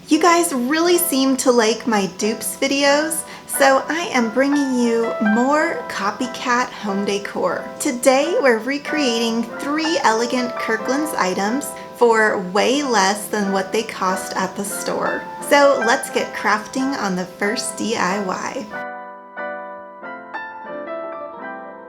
You guys really seem to like my dupes videos, so I am bringing you more copycat home decor. Today we're recreating 3 elegant Kirkland's items for way less than what they cost at the store. So let's get crafting on the first DIY.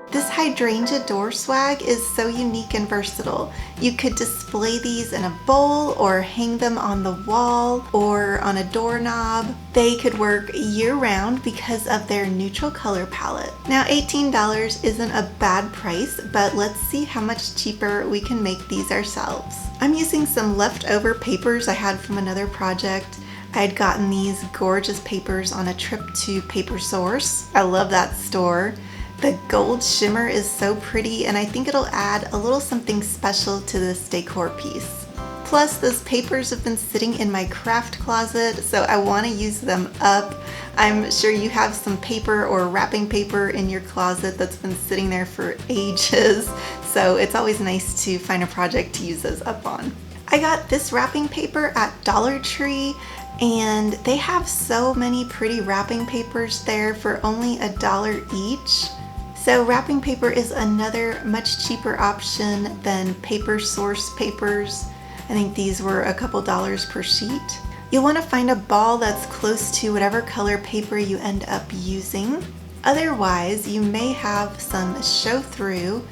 This hydrangea door swag is so unique and versatile. You could display these in a bowl or hang them on the wall or on a doorknob. They could work year-round because of their neutral color palette. Now $18 isn't a bad price, but let's see how much cheaper we can make these ourselves. I'm using some leftover papers I had from another project. I had gotten these gorgeous papers on a trip to Paper Source. I love that store. The gold shimmer is so pretty, and I think it'll add a little something special to this decor piece. Plus, those papers have been sitting in my craft closet, so I want to use them up. I'm sure you have some paper or wrapping paper in your closet that's been sitting there for ages, so it's always nice to find a project to use those up on. I got this wrapping paper at Dollar Tree, and they have so many pretty wrapping papers there for only $1 each. So wrapping paper is another much cheaper option than Paper Source papers. I think these were a couple dollars per sheet. You'll want to find a ball that's close to whatever color paper you end up using. Otherwise, you may have some show through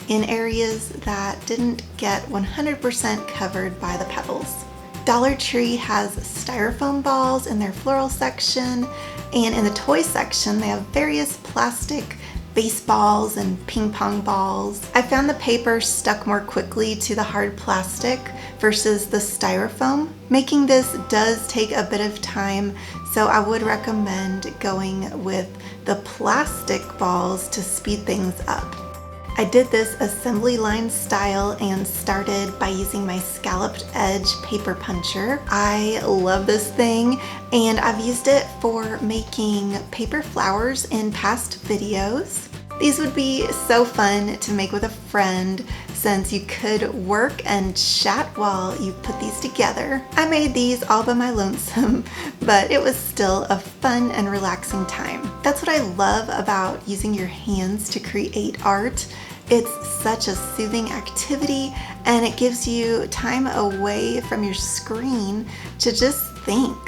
in areas that didn't get 100% covered by the petals. Dollar Tree has styrofoam balls in their floral section, and in the toy section they have various plastic baseballs and ping pong balls. I found the paper stuck more quickly to the hard plastic versus the styrofoam. Making this does take a bit of time, so I would recommend going with the plastic balls to speed things up. I did this assembly line style and started by using my scalloped edge paper puncher. I love this thing, and I've used it for making paper flowers in past videos. These would be so fun to make with a friend since you could work and chat while you put these together. I made these all by my lonesome, but it was still a fun and relaxing time. That's what I love about using your hands to create art. It's such a soothing activity, and it gives you time away from your screen to just think.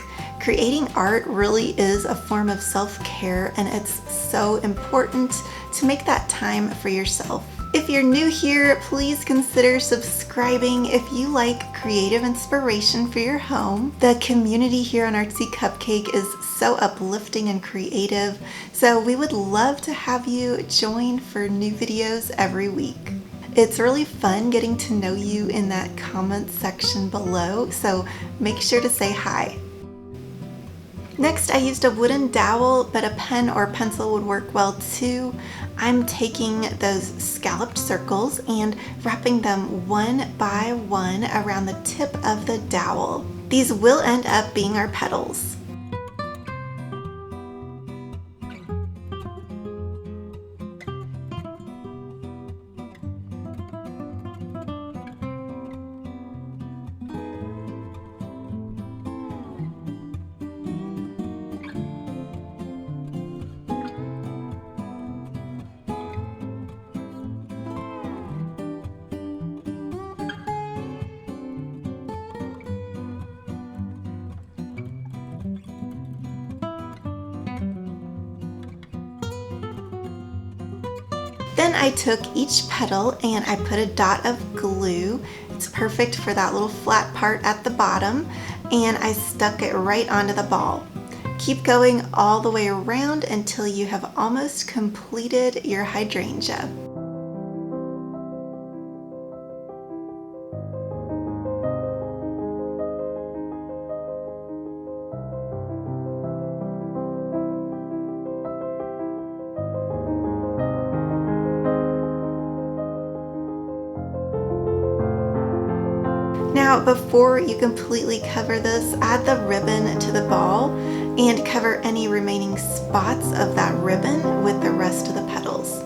Creating art really is a form of self-care, and it's so important to make that time for yourself. If you're new here, please consider subscribing if you like creative inspiration for your home. The community here on Artsy Cupcake is so uplifting and creative, so we would love to have you join for new videos every week. It's really fun getting to know you in that comment section below, so make sure to say hi. Next, I used a wooden dowel, but a pen or pencil would work well too. I'm taking those scalloped circles and wrapping them one by one around the tip of the dowel. These will end up being our petals. Then I took each petal and I put a dot of glue. It's perfect for that little flat part at the bottom, and I stuck it right onto the ball. Keep going all the way around until you have almost completed your hydrangea. Now, before you completely cover this, add the ribbon to the ball and cover any remaining spots of that ribbon with the rest of the petals.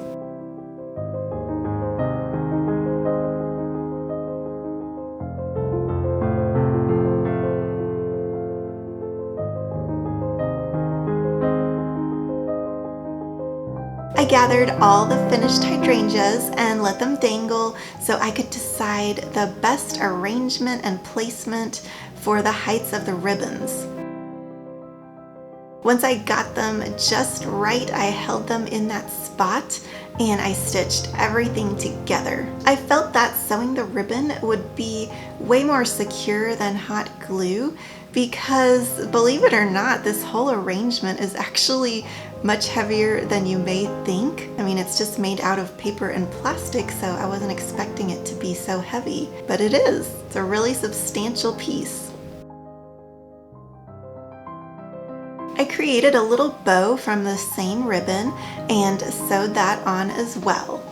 gathered all the finished hydrangeas and let them dangle so I could decide the best arrangement and placement for the heights of the ribbons. Once I got them just right, I held them in that spot and I stitched everything together. I felt that sewing the ribbon would be way more secure than hot glue because, believe it or not, this whole arrangement is actually much heavier than you may think. I mean, it's just made out of paper and plastic, so I wasn't expecting it to be so heavy, but it is. It's a really substantial piece. I created a little bow from the same ribbon and sewed that on as well.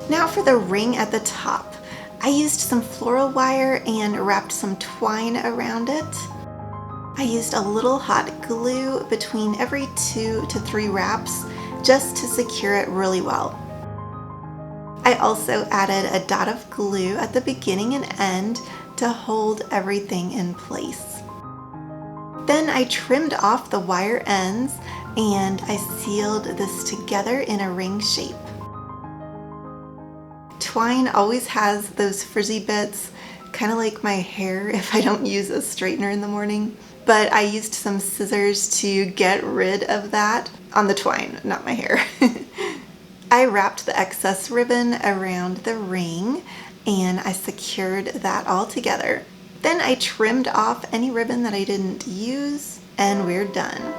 Now for the ring at the top. I used some floral wire and wrapped some twine around it. I used a little hot glue between every 2 to 3 wraps just to secure it really well. I also added a dot of glue at the beginning and end to hold everything in place. Then I trimmed off the wire ends and I sealed this together in a ring shape. Twine always has those frizzy bits, kind of like my hair if I don't use a straightener in the morning. But I used some scissors to get rid of that on the twine, not my hair. I wrapped the excess ribbon around the ring and I secured that all together. Then I trimmed off any ribbon that I didn't use and we're done.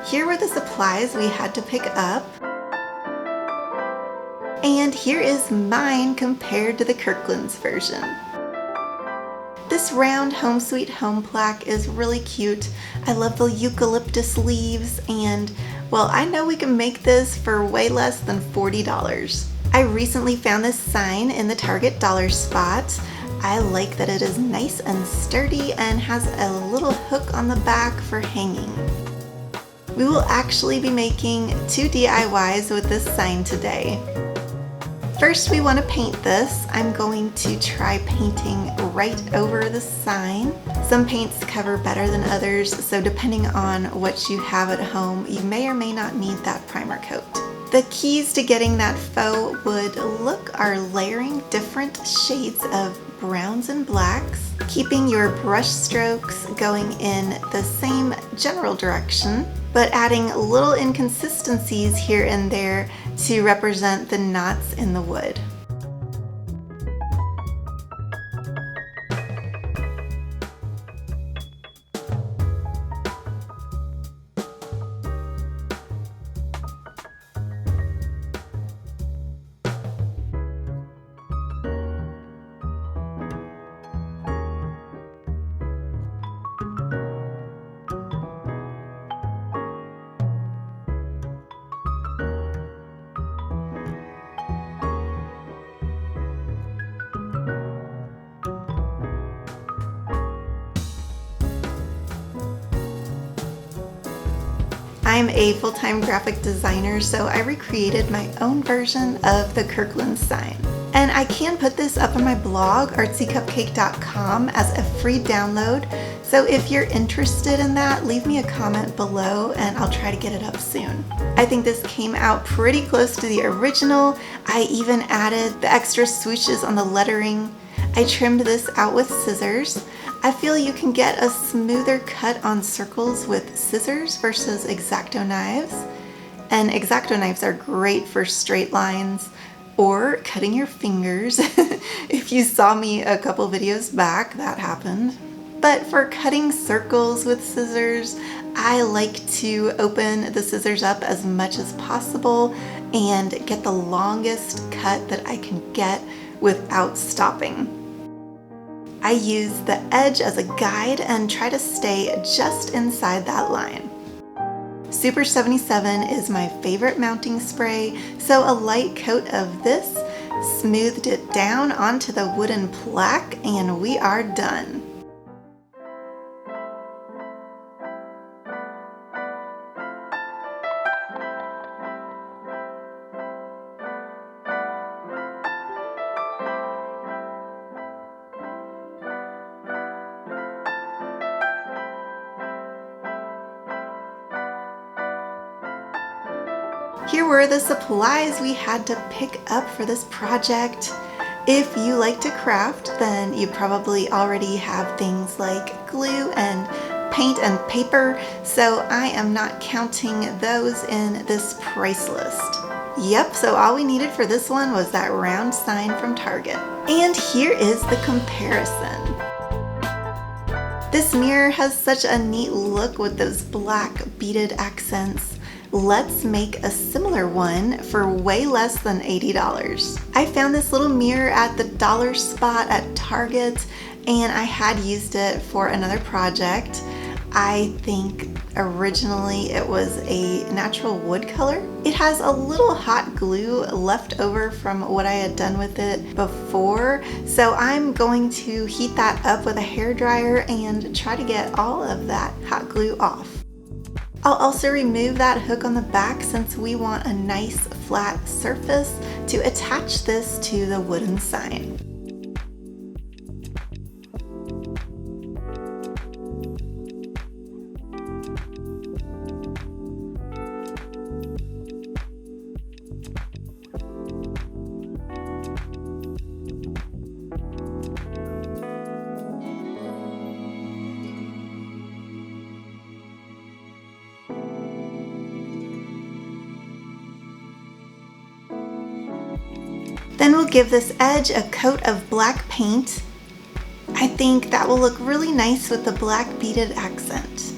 Here were the supplies we had to pick up. And here is mine compared to the Kirkland's version. This round Home Sweet Home plaque is really cute. I love the eucalyptus leaves and, well, I know we can make this for way less than $40. I recently found this sign in the Target dollar spot. I like that it is nice and sturdy and has a little hook on the back for hanging. We will actually be making 2 DIYs with this sign today. First, we want to paint this. I'm going to try painting right over the sign. Some paints cover better than others, so depending on what you have at home, you may or may not need that primer coat. The keys to getting that faux wood look are layering different shades of browns and blacks, keeping your brush strokes going in the same general direction, but adding little inconsistencies here and there to represent the knots in the wood. I'm a full-time graphic designer, so I recreated my own version of the Kirkland sign. And I can put this up on my blog, artsycupcake.com, as a free download. So if you're interested in that, leave me a comment below and I'll try to get it up soon. I think this came out pretty close to the original. I even added the extra swooshes on the lettering. I trimmed this out with scissors. I feel you can get a smoother cut on circles with scissors versus X-Acto knives. And X-Acto knives are great for straight lines or cutting your fingers. If you saw me a couple videos back, that happened. But for cutting circles with scissors, I like to open the scissors up as much as possible and get the longest cut that I can get without stopping. I use the edge as a guide and try to stay just inside that line. Super 77 is my favorite mounting spray, so a light coat of this smoothed it down onto the wooden plaque and we are done. Here were the supplies we had to pick up for this project. If you like to craft, then you probably already have things like glue and paint and paper, so I am not counting those in this price list. Yep, so all we needed for this one was that round sign from Target. And here is the comparison. This mirror has such a neat look with those black beaded accents. Let's make a similar one for way less than $80. I found this little mirror at the dollar spot at Target and I had used it for another project. I think originally it was a natural wood color. It has a little hot glue left over from what I had done with it before, so I'm going to heat that up with a hairdryer and try to get all of that hot glue off. I'll also remove that hook on the back since we want a nice flat surface to attach this to the wooden sign. Then we'll give this edge a coat of black paint. I think that will look really nice with the black beaded accent.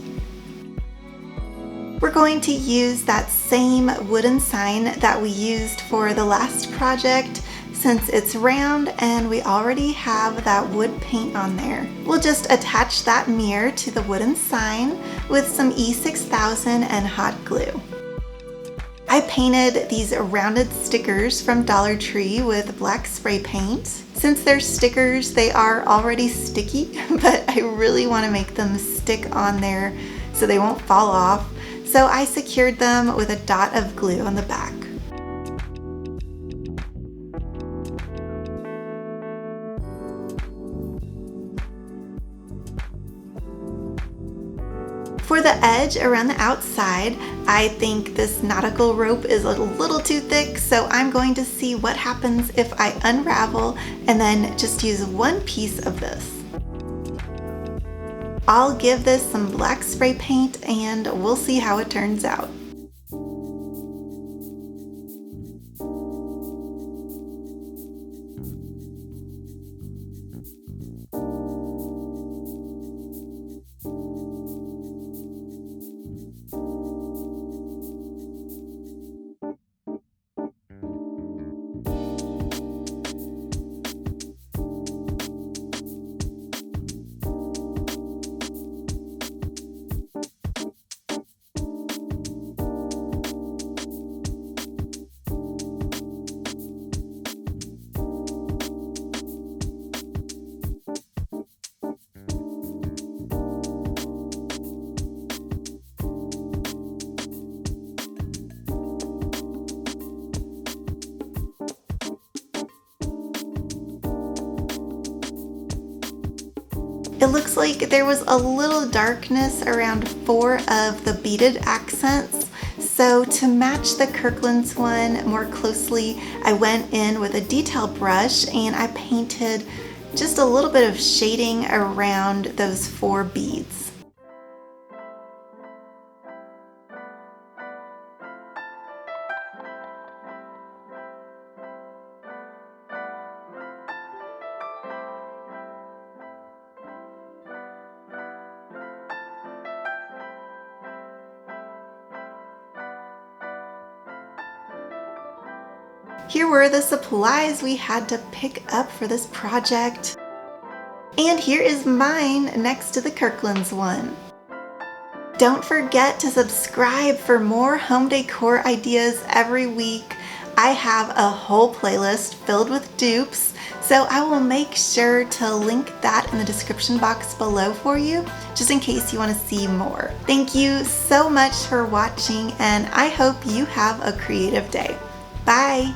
We're going to use that same wooden sign that we used for the last project since it's round and we already have that wood paint on there. We'll just attach that mirror to the wooden sign with some E6000 and hot glue. I painted these rounded stickers from Dollar Tree with black spray paint. Since they're stickers, they are already sticky, but I really want to make them stick on there so they won't fall off. So I secured them with a dot of glue on the back. For the edge around the outside, I think this nautical rope is a little too thick, so I'm going to see what happens if I unravel and then just use one piece of this. I'll give this some black spray paint and we'll see how it turns out. It looks like there was a little darkness around 4 of the beaded accents. So to match the Kirkland's one more closely, I went in with a detail brush and I painted just a little bit of shading around those 4 beads. Here were the supplies we had to pick up for this project. And here is mine next to the Kirkland's one. Don't forget to subscribe for more home decor ideas every week. I have a whole playlist filled with dupes, so I will make sure to link that in the description box below for you, just in case you want to see more. Thank you so much for watching, and I hope you have a creative day. Bye!